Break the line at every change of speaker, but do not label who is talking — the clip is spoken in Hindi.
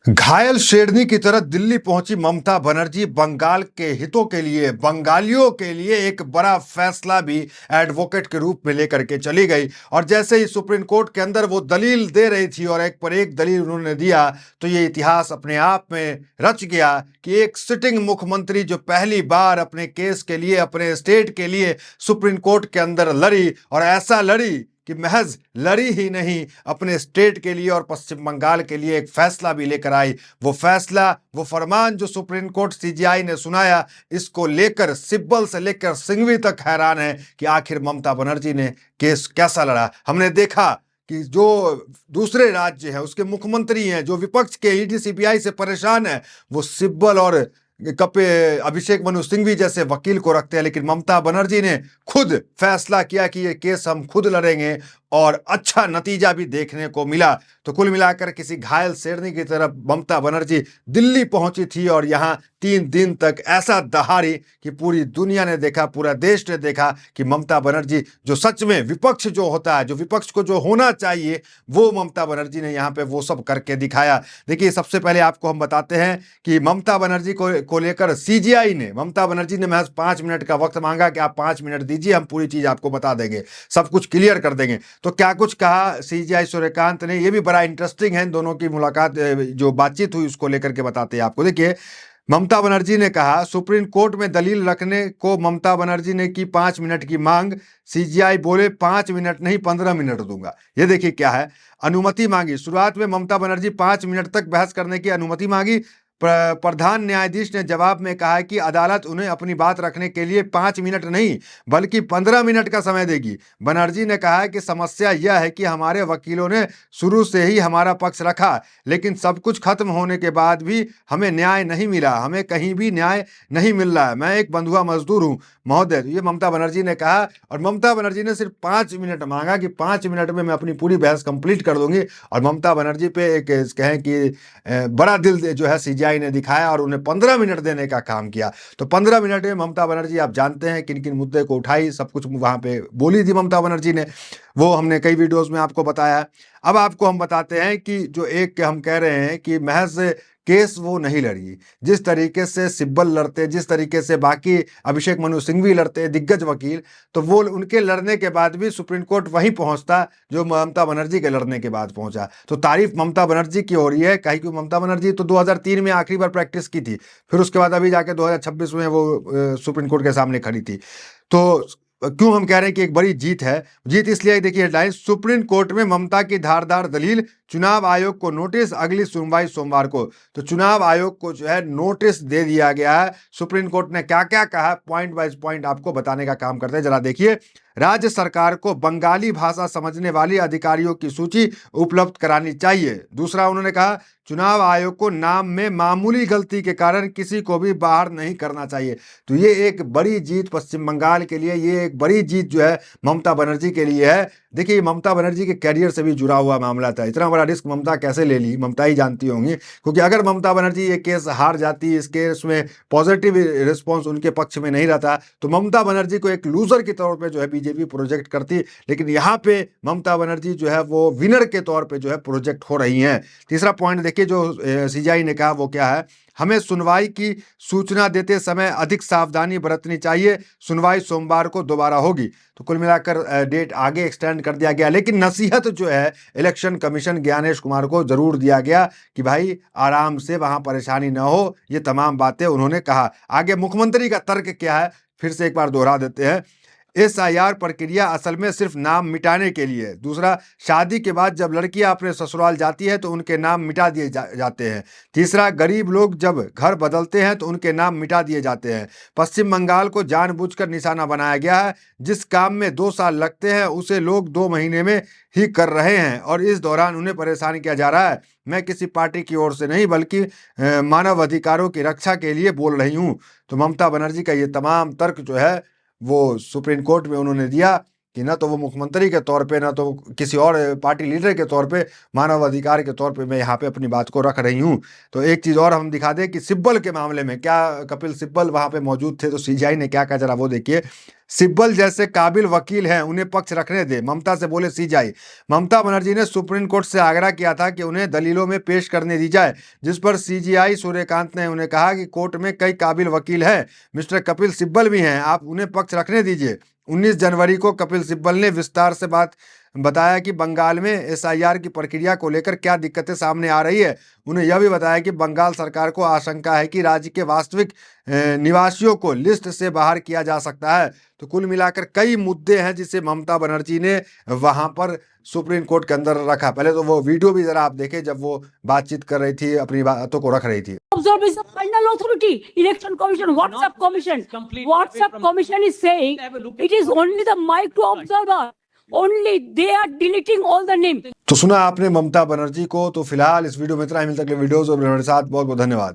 घायल शेरनी की तरह दिल्ली पहुंची ममता बनर्जी बंगाल के हितों के लिए, बंगालियों के लिए एक बड़ा फैसला भी एडवोकेट के रूप में लेकर के चली गई। और जैसे ही सुप्रीम कोर्ट के अंदर वो दलील दे रही थी और एक पर एक दलील उन्होंने दिया, तो ये इतिहास अपने आप में रच गया कि एक सिटिंग मुख्यमंत्री जो पहली बार अपने केस के लिए, अपने स्टेट के लिए सुप्रीम कोर्ट के अंदर लड़ी, और ऐसा लड़ी कि महज लड़ी ही नहीं, अपने स्टेट के लिए और पश्चिम बंगाल के लिए एक फैसला भी लेकर आई। वो फैसला, वो फरमान जो सुप्रीम कोर्ट सीजीआई ने सुनाया, इसको लेकर सिब्बल से लेकर सिंघवी तक हैरान है कि आखिर ममता बनर्जी ने केस कैसा लड़ा। हमने देखा कि जो दूसरे राज्य हैं उसके मुख्यमंत्री हैं, जो विपक्ष के ईडी सीबीआई से परेशान है, वो सिब्बल और अभिषेक मनु सिंघवी जैसे वकील को रखते हैं, लेकिन ममता बनर्जी ने खुद फैसला किया कि ये केस हम खुद लड़ेंगे, और अच्छा नतीजा भी देखने को मिला। तो कुल मिलाकर किसी घायल शेरनी की तरफ ममता बनर्जी दिल्ली पहुंची थी और यहां 3 दिन तक ऐसा दहाड़ी कि पूरी दुनिया ने देखा, पूरा देश ने देखा कि ममता बनर्जी जो सच में विपक्ष जो होता है, जो विपक्ष को जो होना चाहिए, वो ममता बनर्जी ने यहाँ पे वो सब करके दिखाया। देखिए, सबसे पहले आपको हम बताते हैं कि ममता बनर्जी को लेकर सीजीआई ने, ममता बनर्जी ने महज 5 मिनट का वक्त मांगा कि आप 5 मिनट दीजिए, हम पूरी चीज आपको बता देंगे, सब कुछ क्लियर कर देंगे। तो क्या कुछ कहा सीजीआई सूर्यकांत ने, ये भी बड़ा इंटरेस्टिंग है। इन दोनों की मुलाकात, जो बातचीत हुई, उसको लेकर के बताते हैं आपको। देखिए, ममता बनर्जी ने कहा, सुप्रीम कोर्ट में दलील रखने को ममता बनर्जी ने की 5 मिनट की मांग। सीजीआई बोले 5 मिनट नहीं 15 मिनट दूंगा। ये देखिए क्या है, अनुमति मांगी। शुरुआत में ममता बनर्जी 5 मिनट तक बहस करने की अनुमति मांगी। प्रधान न्यायाधीश ने जवाब में कहा कि अदालत उन्हें अपनी बात रखने के लिए 5 मिनट नहीं बल्कि 15 मिनट का समय देगी। बनर्जी ने कहा कि समस्या यह है कि हमारे वकीलों ने शुरू से ही हमारा पक्ष रखा, लेकिन सब कुछ खत्म होने के बाद भी हमें न्याय नहीं मिला, हमें कहीं भी न्याय नहीं मिल रहा है। मैं एक बंधुआ मजदूर हूं महोदय, ये ममता बनर्जी ने कहा। और ममता बनर्जी ने सिर्फ 5 मिनट मांगा कि 5 मिनट में मैं अपनी पूरी बहस कंप्लीट कर दूंगी। और ममता बनर्जी पे एक कहें कि बड़ा दिल जो है सीजीआई ने दिखाया और उन्हें 15 मिनट देने का काम किया। तो 15 मिनट में ममता बनर्जी, आप जानते हैं किन किन मुद्दे को उठाई, सब कुछ वहां पे बोली थी ममता बनर्जी ने, वो हमने कई वीडियोस में आपको बताया। अब आपको हम बताते हैं कि जो एक हम कह रहे हैं कि महज केस वो नहीं लड़ी, जिस तरीके से सिब्बल लड़ते, जिस तरीके से बाकी अभिषेक मनु सिंघवी लड़ते, दिग्गज वकील, तो वो उनके लड़ने के बाद भी सुप्रीम कोर्ट वहीं पहुंचता जो ममता बनर्जी के लड़ने के बाद पहुंचा। तो तारीफ ममता बनर्जी की हो रही है, कहीं कि ममता बनर्जी तो 2003 में आखिरी बार प्रैक्टिस की थी, फिर उसके बाद अभी जाके 2026 में वो सुप्रीम कोर्ट के सामने खड़ी थी। तो क्यों हम कह रहे हैं कि एक बड़ी जीत है? जीत इसलिए, देखिए हेडलाइन, सुप्रीम कोर्ट में ममता की धारदार दलील, चुनाव आयोग को नोटिस, अगली सुनवाई सोमवार को। तो चुनाव आयोग को जो है नोटिस दे दिया गया है। सुप्रीम कोर्ट ने क्या क्या कहा, पॉइंट वाइज पॉइंट आपको बताने का काम करते हैं, जरा देखिए। राज्य सरकार को बंगाली भाषा समझने वाली अधिकारियों की सूची उपलब्ध करानी चाहिए। दूसरा, उन्होंने कहा, चुनाव आयोग को नाम में मामूली गलती के कारण किसी को भी बाहर नहीं करना चाहिए। तो ये एक बड़ी जीत पश्चिम बंगाल के लिए, ये एक बड़ी जीत जो है ममता बनर्जी के लिए है। देखिए, ममता बनर्जी के कैरियर से भी जुड़ा हुआ मामला था। इतना बड़ा रिस्क ममता कैसे ले ली, ममता ही जानती होंगी। क्योंकि अगर ममता बनर्जी ये केस हार जाती, इस केस में पॉजिटिव रिस्पॉन्स उनके पक्ष में नहीं रहता, तो ममता बनर्जी को एक लूजर के तौर पर जो है बीजेपी प्रोजेक्ट करती। लेकिन यहाँ पे ममता बनर्जी जो है वो विनर के तौर पे जो है प्रोजेक्ट हो रही हैं। तीसरा पॉइंट देखिए जो सीजीआई ने कहा, वो क्या है, हमें सुनवाई की सूचना देते समय अधिक सावधानी बरतनी चाहिए, सुनवाई सोमवार को दोबारा होगी। तो कुल मिलाकर डेट आगे एक्सटेंड कर दिया गया, लेकिन नसीहत जो है इलेक्शन कमीशन ज्ञानेश कुमार को जरूर दिया गया कि भाई आराम से, वहां परेशानी ना हो। ये तमाम बातें उन्होंने कहा। आगे मुख्यमंत्री का तर्क क्या है, फिर से एक बार दोहरा देते हैं। एसआईआर प्रक्रिया असल में सिर्फ नाम मिटाने के लिए है। दूसरा, शादी के बाद जब लड़कियां अपने ससुराल जाती है तो उनके नाम मिटा दिए जाते हैं। तीसरा, गरीब लोग जब घर बदलते हैं तो उनके नाम मिटा दिए जाते हैं। पश्चिम बंगाल को जानबूझकर निशाना बनाया गया है। जिस काम में 2 साल लगते हैं उसे लोग 2 महीने में ही कर रहे हैं, और इस दौरान उन्हें परेशान किया जा रहा है। मैं किसी पार्टी की ओर से नहीं बल्कि मानव अधिकारों की रक्षा के लिए बोल रही हूँ। तो ममता बनर्जी का ये तमाम तर्क जो है वो सुप्रीम कोर्ट में उन्होंने दिया कि ना तो वो मुख्यमंत्री के तौर पे, ना तो किसी और पार्टी लीडर के तौर पे, मानव अधिकार के तौर पे मैं यहाँ पे अपनी बात को रख रही हूँ। तो एक चीज़ और हम दिखा दें कि सिब्बल के मामले में क्या, कपिल सिब्बल वहाँ पे मौजूद थे, तो सीजीआई ने क्या कहा, जरा वो देखिए। सिब्बल जैसे काबिल वकील हैं, उन्हें पक्ष रखने दे, ममता से बोले सीजेआई। ममता बनर्जी ने सुप्रीम कोर्ट से आग्रह किया था कि उन्हें दलीलों में पेश करने दी जाए, जिस पर सीजेआई सूर्यकांत ने उन्हें कहा कि कोर्ट में कई काबिल वकील हैं, मिस्टर कपिल सिब्बल भी हैं, आप उन्हें पक्ष रखने दीजिए। 19 जनवरी को कपिल सिब्बल ने विस्तार से बताया कि बंगाल में एसआईआर की प्रक्रिया को लेकर क्या दिक्कतें सामने आ रही है। उन्हें यह भी बताया कि बंगाल सरकार को आशंका है कि राज्य के वास्तविक निवासियों को लिस्ट से बाहर किया जा सकता है। तो कुल मिलाकर कई मुद्दे हैं जिसे ममता बनर्जी ने वहां पर सुप्रीम कोर्ट के अंदर रखा। पहले तो वो वीडियो भी जरा आप देखें जब वो बातचीत कर रही थी, अपनी बातों को रख रही थी।
Observation of final authority, election commission, WhatsApp commission is saying it is only the mic to observer. Only they are deleting all the names.
तो सुना आपने ममता बनर्जी को। तो फिलहाल इस वीडियो में इतना ही, मिलता है अगले वीडियोस और मेरे साथ। बहुत बहुत धन्यवाद।